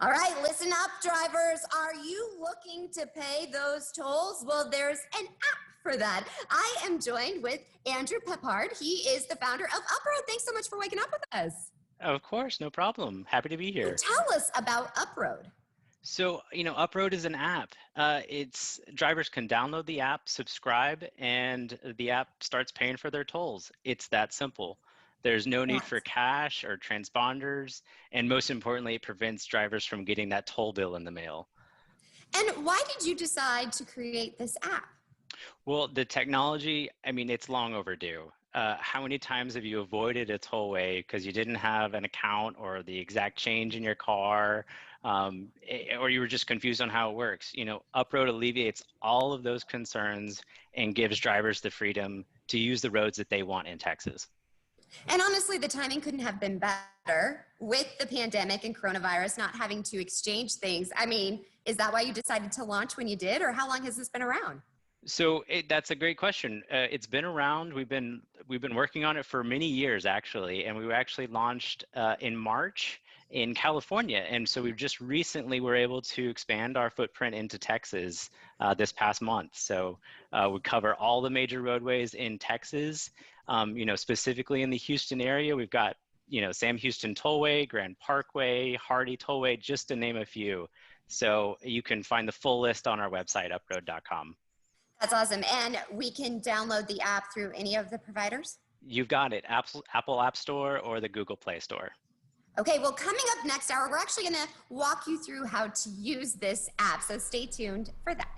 All right, listen up, drivers. Are you looking to pay those tolls? Well, there's an app for that. I am joined with Andrew Peppard. He is the founder of Uproad. Thanks so much for waking up with us. Of course, no problem. Happy to be So here. tell us about Uproad. So, Uproad is an app. It's drivers can download the app, subscribe, and the app starts paying for their tolls. It's that simple. There's no need for Yes. cash or transponders, and most importantly, it prevents drivers from getting that toll bill in the mail. And why did you decide to create this app? Well, the technology, it's long overdue. How many times have you avoided a tollway because you didn't have an account or the exact change in your car, or you were just confused on how it works? Uproad alleviates all of those concerns and gives drivers the freedom to use the roads that they want in Texas. And honestly, the timing couldn't have been better with the pandemic and coronavirus not having to exchange things. Is that why you decided to launch when you did, or how long has this been around? So that's a great question. It's been around. We've been working on it for many years, actually, and we actually launched in March in California. And so we've just recently were able to expand our footprint into Texas this past month. So we cover all the major roadways in Texas. Specifically in the Houston area, we've got Sam Houston Tollway, Grand Parkway, Hardy Tollway, just to name a few. So you can find the full list on our website, uproad.com. That's awesome. And we can download the app through any of the providers? You've got it. Apple App Store or the Google Play Store. Okay, well, coming up next hour, we're actually going to walk you through how to use this app. So stay tuned for that.